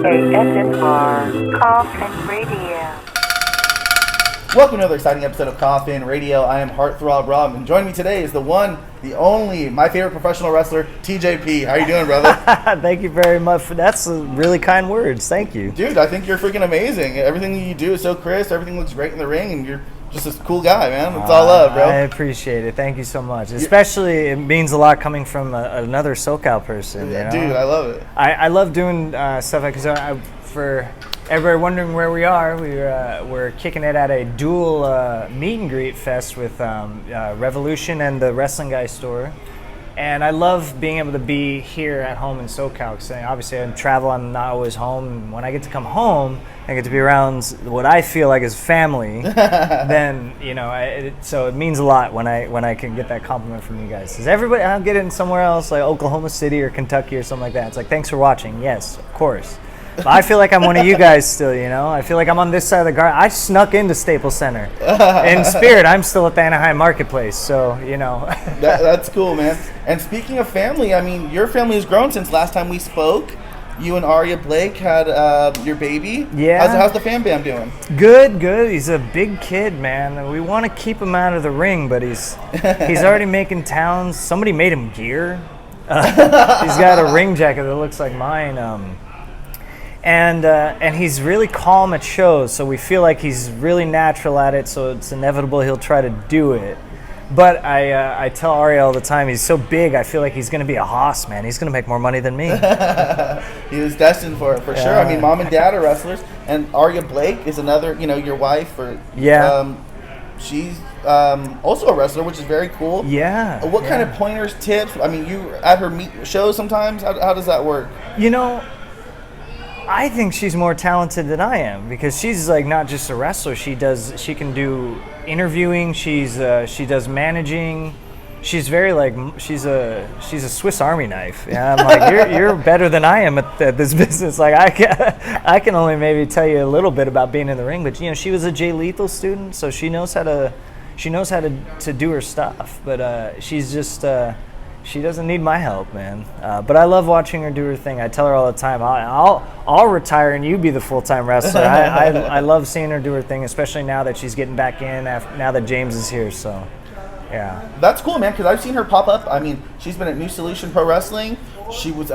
KSNR Coffin Radio. Welcome to another exciting episode of Coffin Radio. I am Heartthrob Rob, and joining me today is the one, the only, my favorite professional wrestler, TJP. How you doing, brother? Thank you very much. That's really kind words. Thank you. Dude, I think you're freaking amazing. Everything you do is so crisp. Everything looks great in the ring, and you're just a cool guy, man. It's all love, bro. I appreciate it. Thank you so much. Especially, it means a lot coming from another SoCal person. Yeah, you know? dude, I love it. I love doing stuff because for everybody wondering where we are, we're kicking it at a dual meet and greet fest with Revolution and the Wrestling Guy store. And I love being able to be here at home in SoCal because obviously I travel, I'm not always home. And when I get to come home, I get to be around what I feel like is family. Then, you know, so it means a lot when I can get that compliment from you guys. Because everybody, I'll get it somewhere else, like Oklahoma City or Kentucky or something like that. It's like, thanks for watching. Yes, of course. But I feel like I'm one of you guys still, you know? I feel like I'm on this side of the garden. I snuck into Staples Center. In spirit, I'm still at the Anaheim Marketplace, so, you know. That's cool, man. And speaking of family, I mean, your family has grown since last time we spoke. You and Aria Blake had your baby. Yeah. How's the fam bam doing? Good. He's a big kid, man. We want to keep him out of the ring, but he's already making towns. Somebody made him gear. He's got a ring jacket that looks like mine. And he's really calm at shows, so we feel like he's really natural at it, so it's inevitable he'll try to do it. But I tell Aria all the time, he's so big, I feel like he's going to be a hoss, man. He's going to make more money than me. He was destined for it, for sure. I mean, mom and dad are wrestlers, and Aria Blake is another, you know, your wife. She's also a wrestler, which is very cool. Yeah. What kind of pointers, tips? I mean, you at her shows sometimes? How does that work? You know, I think she's more talented than I am because she's like not just a wrestler. She can do interviewing. She does managing. She's very like she's a Swiss Army knife. Yeah, I'm like you're better than I am at this business. Like I can only maybe tell you a little bit about being in the ring, but you know she was a Jay Lethal student, so she knows how to do her stuff. But she's just. She doesn't need my help, man. But I love watching her do her thing. I tell her all the time, I'll retire and you be the full-time wrestler. I love seeing her do her thing, especially now that she's getting back in, now that James is here, so, yeah. That's cool, man, because I've seen her pop up. I mean, she's been at New Solution Pro Wrestling. She was Pure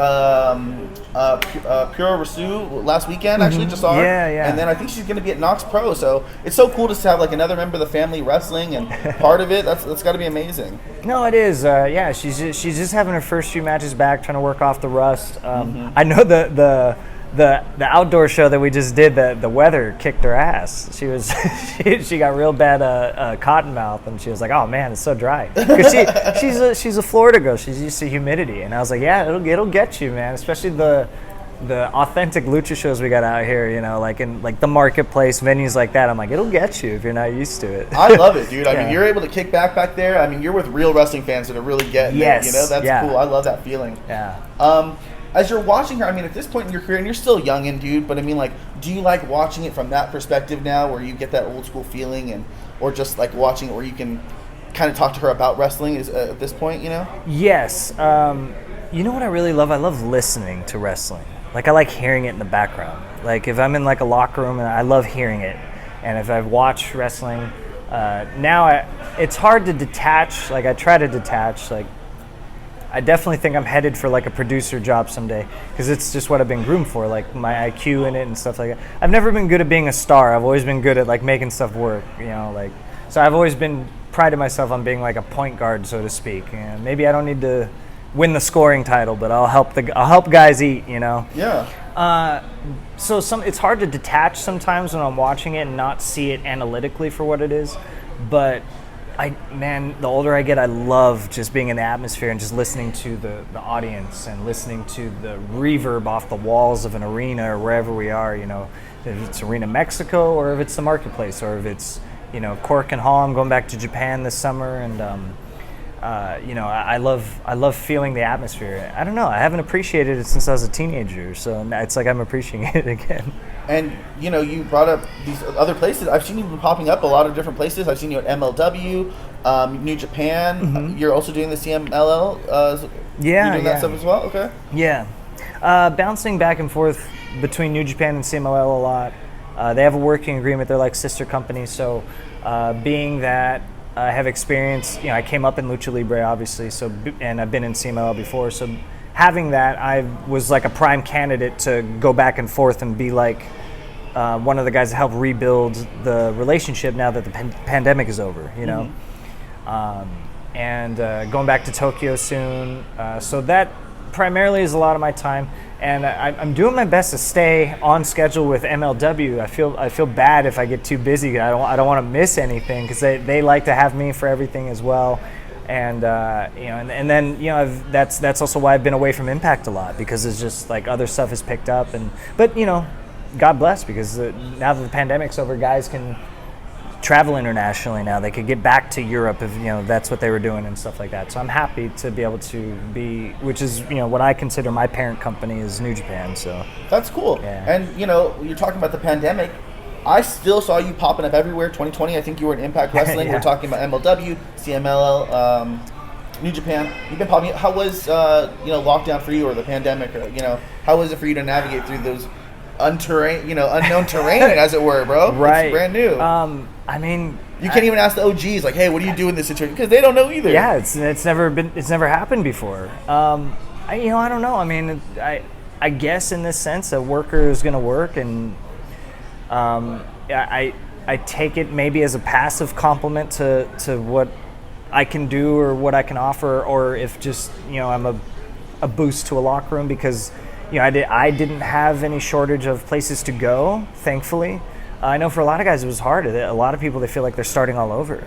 Rasu last weekend, actually, just saw her. Yeah. And then I think she's going to be at Knox Pro, so it's so cool to have like another member of the family wrestling and part of it. That's got to be amazing. No, it is. Yeah, she's just having her first few matches back, trying to work off the rust. I know the outdoor show that we just did, the weather kicked her ass. She was she got real bad cotton mouth, and she was like, "Oh man, it's so dry." Because she's a Florida girl. She's used to humidity, and I was like, "Yeah, it'll get you, man." Especially the authentic lucha shows we got out here, you know, like in like the marketplace venues like that. I'm like, it'll get you if you're not used to it. I love it, dude. I mean, you're able to kick back there. I mean, you're with real wrestling fans that are really getting it. You know, that's cool. I love that feeling. Yeah. As you're watching her, I mean, at this point in your career, and you're still youngin', dude, but I mean, like, do you like watching it from that perspective now where you get that old school feeling, or just like watching it where you can kind of talk to her about wrestling at this point, you know? Yes. You know what I really love? I love listening to wrestling. Like, I like hearing it in the background. Like, if I'm in like a locker room, and I love hearing it. And if I watch wrestling, it's hard to detach. Like, I try to detach, like, I definitely think I'm headed for like a producer job someday because it's just what I've been groomed for, like my IQ in it and stuff like that. I've never been good at being a star. I've always been good at like making stuff work, you know, like, so I've always been prided myself on being like a point guard, so to speak. And maybe I don't need to win the scoring title, but I'll help guys eat, you know? Yeah. So it's hard to detach sometimes when I'm watching it and not see it analytically for what it is, but the older I get, I love just being in the atmosphere and just listening to the audience and listening to the reverb off the walls of an arena or wherever we are, you know, if it's Arena Mexico or if it's the marketplace or if it's, you know, Cork and Hall. I'm going back to Japan this summer, and you know, I love feeling the atmosphere. I don't know, I haven't appreciated it since I was a teenager, so it's like I'm appreciating it again. And, you know, you brought up these other places. I've seen you popping up a lot of different places. I've seen you at MLW, New Japan. You're also doing the CMLL. You're doing that stuff as well? Okay. Yeah. Bouncing back and forth between New Japan and CMLL a lot. They have a working agreement. They're like sister companies. So being that I have experience, I came up in Lucha Libre, obviously, and I've been in CMLL before. So having that, I was like a prime candidate to go back and forth and be like one of the guys to help rebuild the relationship now that the pandemic is over, and going back to Tokyo soon. So that primarily is a lot of my time, and I'm doing my best to stay on schedule with MLW. I feel bad if I get too busy. I don't want to miss anything because they like to have me for everything as well. And and then that's also why I've been away from Impact a lot, because it's just like other stuff has picked up. But God bless, because now that the pandemic's over, guys can travel internationally now. They could get back to Europe if that's what they were doing and stuff like that. So I'm happy to be able to be, which is what I consider my parent company is New Japan. So that's cool. Yeah. And you're talking about the pandemic. I still saw you popping up everywhere. 2020, I think you were in Impact Wrestling. Yeah. We're talking about MLW, CMLL, New Japan. You've been popping up. How was lockdown for you, or the pandemic, or how was it for you to navigate through those unknown terrain, as it were, bro? Right. It's brand new. I mean, you can't even ask the OGs, like, hey, what do you do in this situation? Because they don't know either. Yeah, it's never happened before. I don't know. I mean, I guess in this sense, a worker is going to work, and I take it maybe as a passive compliment to what I can do or what I can offer, or if just I'm a boost to a locker room, because I didn't have any shortage of places to go, thankfully. I know for a lot of guys it was hard. A lot of people, they feel like they're starting all over,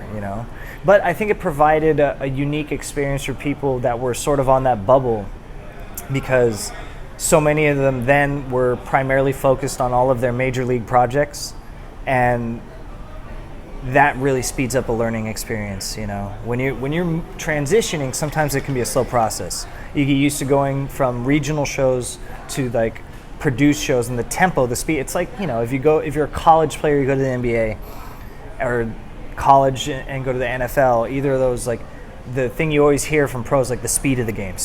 But I think it provided a unique experience for people that were sort of on that bubble, because so many of them then were primarily focused on all of their major league projects, and that really speeds up a learning experience. When you're transitioning, sometimes it can be a slow process. You get used to going from regional shows to like produced shows, and the tempo, the speed. It's like if you're a college player, you go to the NBA, or college and go to the NFL. Either of those, like the thing you always hear from pros, like the speed of the game.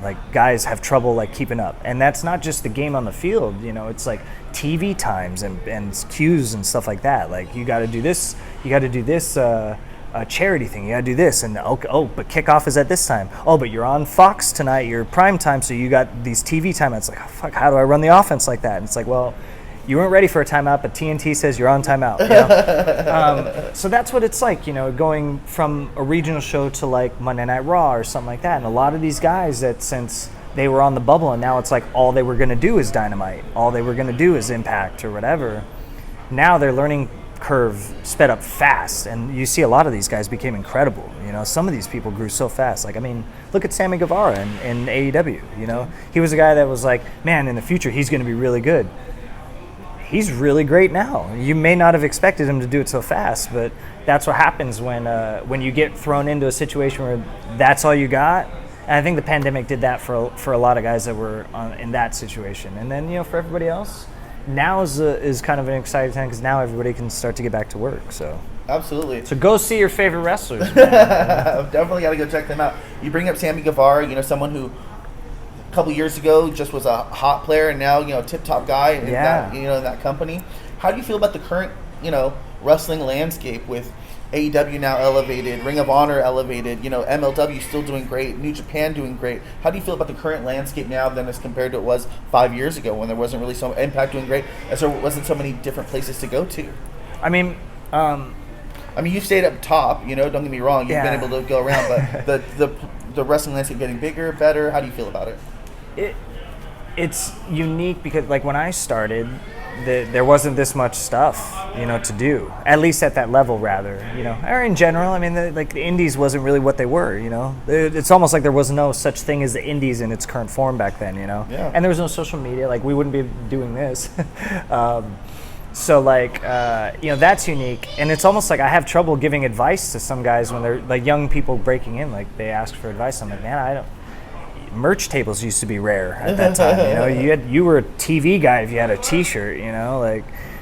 Like guys have trouble like keeping up, and that's not just the game on the field. It's like TV times and cues and stuff like that. Like you got to do this. You got to do this. Charity thing, you gotta do this, and but kickoff is at this time. Oh, but you're on Fox tonight, you're prime time, so you got these TV timeouts. Like, oh, fuck, how do I run the offense like that? And it's like, well, you weren't ready for a timeout, but TNT says you're on timeout. So that's what it's like, going from a regional show to like Monday Night Raw or something like that. And a lot of these guys that since they were on the bubble, and now it's like all they were gonna do is Dynamite, all they were gonna do is Impact or whatever. Now they're learning curve sped up fast, and you see a lot of these guys became incredible. Some of these people grew so fast. Like, I mean, look at Sammy Guevara in AEW. He was a guy that was like, man, in the future he's going to be really good. He's really great now. You may not have expected him to do it so fast, but that's what happens when you get thrown into a situation where that's all you got. And I think the pandemic did that for a lot of guys that were in that situation. And then for everybody else, now is kind of an exciting time, because now everybody can start to get back to work. So absolutely. So go see your favorite wrestlers. Man. Definitely got to go check them out. You bring up Sammy Guevara, someone who a couple years ago just was a hot player, and now tip top guy in that company. How do you feel about the current wrestling landscape with AEW now elevated, Ring of Honor elevated, MLW still doing great, New Japan doing great? How do you feel about the current landscape now than as compared to it was 5 years ago, when there wasn't really so Impact doing great, as there wasn't so many different places to go to? I mean, you stayed up top, don't get me wrong, you've been able to go around, but the wrestling landscape getting bigger, better, how do you feel about it? It's unique because, like, when I started, there wasn't this much stuff, to do. At least at that level, rather, or in general. I mean, the indies wasn't really what they were, It's almost like there was no such thing as the indies in its current form back then, Yeah. And there was no social media. Like, we wouldn't be doing this. So, like, that's unique. And it's almost like I have trouble giving advice to some guys when they're, like, young people breaking in. Like, they ask for advice. I'm like, man, merch tables used to be rare at that time. You were a TV guy if you had a T-shirt.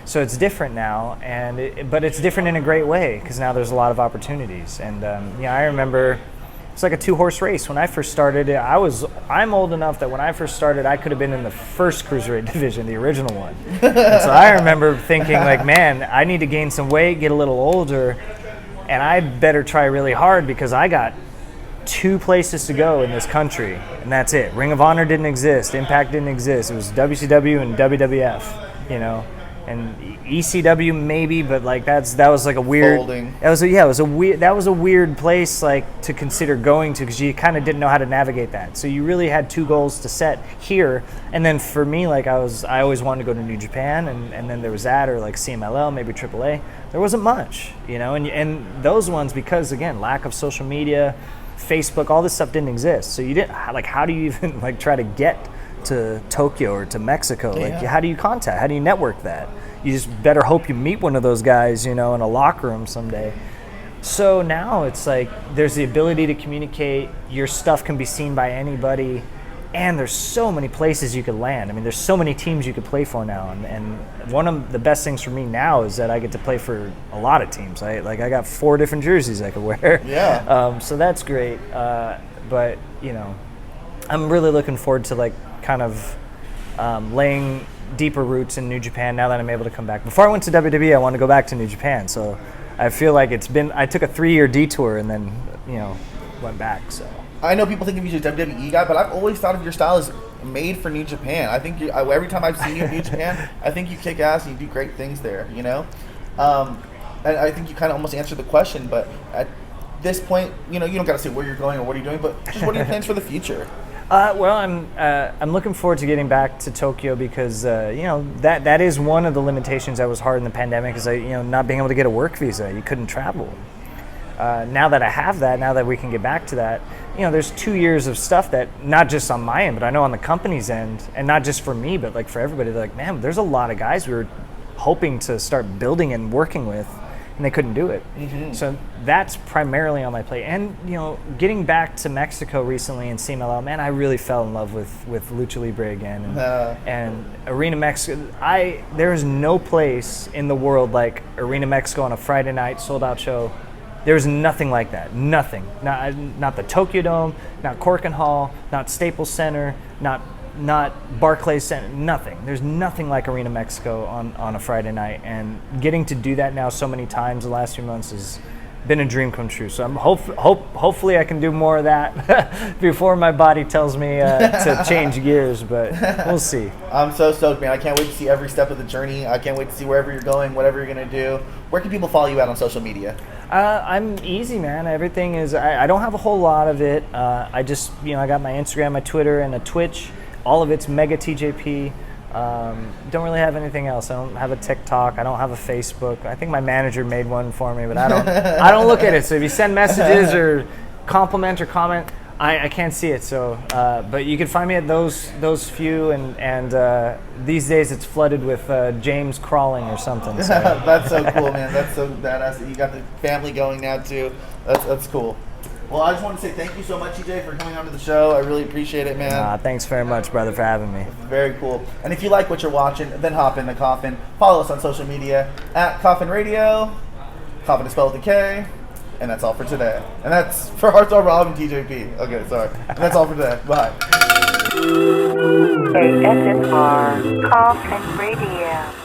So it's different now, but it's different in a great way, because now there's a lot of opportunities. And I remember it's like a 2-horse race. When I first started, I'm old enough that when I first started, I could have been in the first cruiserweight division, the original one. And so I remember thinking like, man, I need to gain some weight, get a little older, and I better try really hard because I got 2 places to go in this country, and that's it. Ring of Honor didn't exist, Impact didn't exist. It was WCW and WWF, you know, and ECW maybe, but like that was like a weird. Folding. That was a weird place like to consider going to because you kind of didn't know how to navigate that. So you really had 2 goals to set here, and then for me, like I always wanted to go to New Japan, and then there was that or like CMLL, maybe AAA. There wasn't much, you know, and those ones because again lack of social media. Facebook, all this stuff didn't exist. So you didn't, like, how do you even, like, try to get to Tokyo or to Mexico? Like, how do you contact? How do you network that? You just better hope you meet one of those guys, you know, in a locker room someday. So now it's like there's the ability to communicate. Your stuff can be seen by anybody. And there's so many places you could land. I mean, there's so many teams you could play for now. And one of the best things for me now is that I get to play for a lot of teams. I got 4 different jerseys I could wear. Yeah. So that's great. But, you know, I'm really looking forward to, like, kind of laying deeper roots in New Japan now that I'm able to come back. Before I went to WWE, I wanted to go back to New Japan. So I feel like I took a 3-year detour and then, you know, went back, so. I know people think of you as a WWE guy, but I've always thought of your style as made for New Japan. I think every time I've seen you in New Japan, I think you kick ass and you do great things there, you know? And I think you kind of almost answered the question, but at this point, you know, you don't got to say where you're going or what are you doing, but just what are your plans for the future? Well, I'm looking forward to getting back to Tokyo because you know that is one of the limitations that was hard in the pandemic is not being able to get a work visa. You couldn't travel. Now that I have that, now that we can get back to that, you know, there's 2 years of stuff that not just on my end, but I know on the company's end, and not just for me, but like for everybody. They're like, man, there's a lot of guys we were hoping to start building and working with, and they couldn't do it. Mm-hmm. So that's primarily on my plate. And you know, getting back to Mexico recently in CMLL, man, I really fell in love with Lucha Libre again, and Arena Mexico. There is no place in the world like Arena Mexico on a Friday night sold out show. There's nothing like that. Nothing. Not the Tokyo Dome, not Corkin Hall, not Staples Center, not Barclays Center. Nothing. There's nothing like Arena Mexico on a Friday night. And getting to do that now so many times the last few months has been a dream come true. So I'm hopefully I can do more of that before my body tells me to change gears. But we'll see. I'm so stoked, man. I can't wait to see every step of the journey. I can't wait to see wherever you're going, whatever you're going to do. Where can people follow you at on social media? I'm easy, man. Everything is, I don't have a whole lot of it. I just, I got my Instagram, my Twitter, and a Twitch. All of it's Mega TJP. Don't really have anything else. I don't have a TikTok. I don't have a Facebook. I think my manager made one for me, but I don't look at it. So if you send messages or compliment or comment, I can't see it. So, but you can find me at those few, and these days it's flooded with James crawling or something. So. That's so cool, man. That's so badass. You got the family going now too. That's cool. Well, I just want to say thank you so much, TJ, for coming onto the show. I really appreciate it, man. Thanks very much, brother, for having me. Very cool. And if you like what you're watching, then hop in the Coffin. Follow us on social media at Coffin Radio. Coffin is spelled with a K. And that's all for today. And that's for Hearthstone Rob and TJP. Okay, sorry. And that's all for today. Bye. ASMR Coffin Radio.